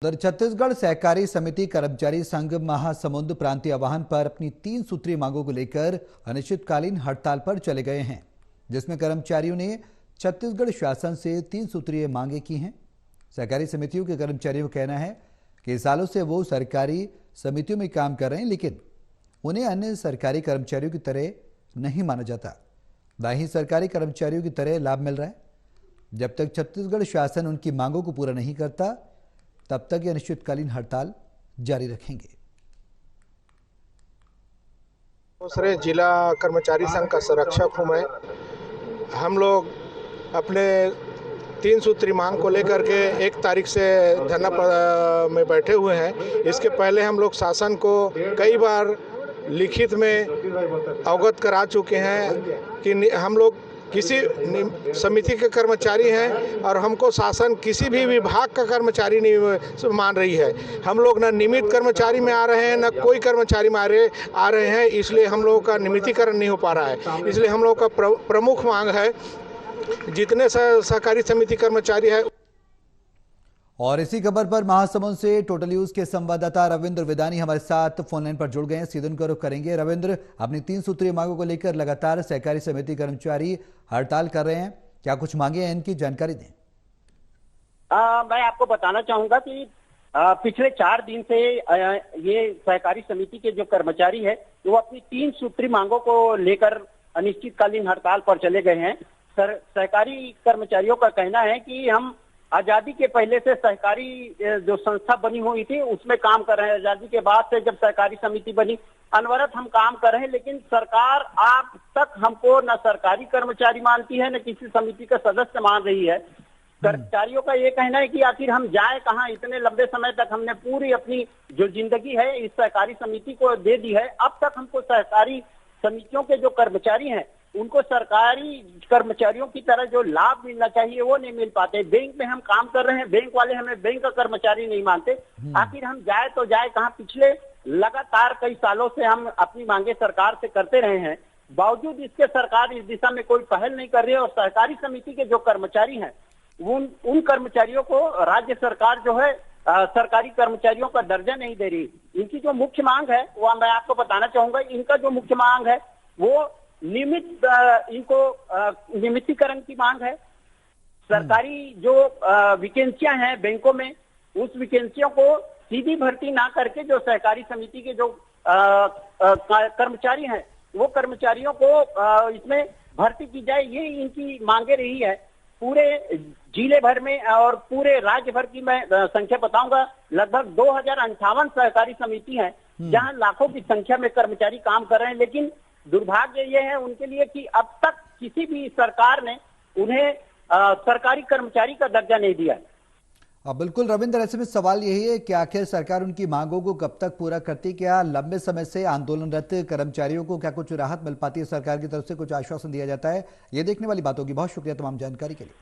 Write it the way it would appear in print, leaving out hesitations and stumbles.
उधर छत्तीसगढ़ सहकारी समिति कर्मचारी संघ महासमुंद प्रांतीय आह्वान पर अपनी 3 सूत्रीय मांगों को लेकर अनिश्चितकालीन हड़ताल पर चले गए हैं, जिसमें कर्मचारियों ने छत्तीसगढ़ शासन से 3 सूत्रीय मांगे की हैं। सहकारी समितियों के कर्मचारियों का कहना है कि सालों से वो सरकारी समितियों में काम कर रहे हैं, लेकिन उन्हें अन्य सरकारी कर्मचारियों की तरह नहीं माना जाता, ना ही सरकारी कर्मचारियों की तरह लाभ मिल रहा है। जब तक छत्तीसगढ़ शासन उनकी मांगों को पूरा नहीं करता, तब तक ये अनिश्चितकालीन हड़ताल जारी रखेंगे। दूसरे जिला कर्मचारी संघ का संरक्षक हूं मैं। हम लोग अपने 3 सूत्री मांग को लेकर के 1 तारीख से धरना में बैठे हुए हैं। इसके पहले हम लोग शासन को कई बार लिखित में अवगत करा चुके हैं कि हम लोग किसी समिति के कर्मचारी हैं और हमको शासन किसी भी विभाग का कर्मचारी नहीं मान रही है। हम लोग ना नियमित कर्मचारी में आ रहे हैं, ना कोई कर्मचारी में आ रहे हैं, इसलिए हम लोगों का नियमितीकरण नहीं हो पा रहा है। इसलिए हम लोगों का प्रमुख मांग है, जितने सहकारी समिति कर्मचारी है। और इसी खबर पर महासमुंद से टोटल न्यूज के संवाददाता रविंद्र विदानी हमारे साथ फोन लाइन पर जुड़ गए हैं। सीधे उनका रुख करेंगे। रविंद्र, अपनी 3 सूत्रीय मांगों को लेकर लगातार सहकारी समिति कर्मचारी हड़ताल कर रहे हैं, क्या कुछ मांगे हैं, इनकी जानकारी दें। मैं आपको बताना चाहूंगा कि पिछले 4 दिन से ये सहकारी समिति के जो कर्मचारी है वो अपनी 3 सूत्री मांगों को लेकर अनिश्चितकालीन हड़ताल पर चले गए हैं। सहकारी कर्मचारियों का कहना है कि हम आजादी के पहले से सहकारी जो संस्था बनी हुई थी उसमें काम कर रहे हैं। आजादी के बाद से जब सहकारी समिति बनी अनवरत हम काम कर रहे हैं, लेकिन सरकार अब तक हमको न सरकारी कर्मचारी मानती है, न किसी समिति का सदस्य मान रही है। कर्मचारियों का ये कहना है कि आखिर हम जाए कहाँ, इतने लंबे समय तक हमने पूरी अपनी जो जिंदगी है इस सहकारी समिति को दे दी है। अब तक हमको सहकारी समितियों के जो कर्मचारी हैं उनको सरकारी कर्मचारियों की तरह जो लाभ मिलना चाहिए वो नहीं मिल पाते। बैंक में हम काम कर रहे हैं, बैंक वाले हमें बैंक का कर्मचारी नहीं मानते। आखिर हम जाए तो जाए कहाँ। पिछले लगातार कई सालों से हम अपनी मांगे सरकार से करते रहे हैं, बावजूद इसके सरकार इस दिशा में कोई पहल नहीं कर रही है। और सहकारी समिति के जो कर्मचारी हैं उन कर्मचारियों को राज्य सरकार जो है सरकारी कर्मचारियों का दर्जा नहीं दे रही। इनकी जो मुख्य मांग है वो मैं आपको बताना चाहूंगा। इनका जो मुख्य मांग है वो नियमितीकरण की मांग है। सरकारी जो वैकेंसियां हैं बैंकों में, उस वैकेंसियों को सीधी भर्ती ना करके जो सहकारी समिति के जो कर्मचारी हैं वो कर्मचारियों को इसमें भर्ती की जाए, ये इनकी मांगे रही है। पूरे जिले भर में और पूरे राज्य भर की मैं संख्या बताऊंगा, लगभग 2058 सहकारी समिति हैं जहां लाखों की संख्या में कर्मचारी काम कर रहे हैं। लेकिन दुर्भाग्य ये है उनके लिए कि अब तक किसी भी सरकार ने उन्हें सरकारी कर्मचारी का दर्जा नहीं दिया। बिल्कुल रविंद्र, ऐसे में सवाल यही है कि आखिर सरकार उनकी मांगों को कब तक पूरा करती? क्या लंबे समय से आंदोलनरत कर्मचारियों को क्या कुछ राहत मिल पाती है? सरकार की तरफ से कुछ आश्वासन दिया जाता है? ये देखने वाली बात होगी। बहुत शुक्रिया तमाम जानकारी के लिए।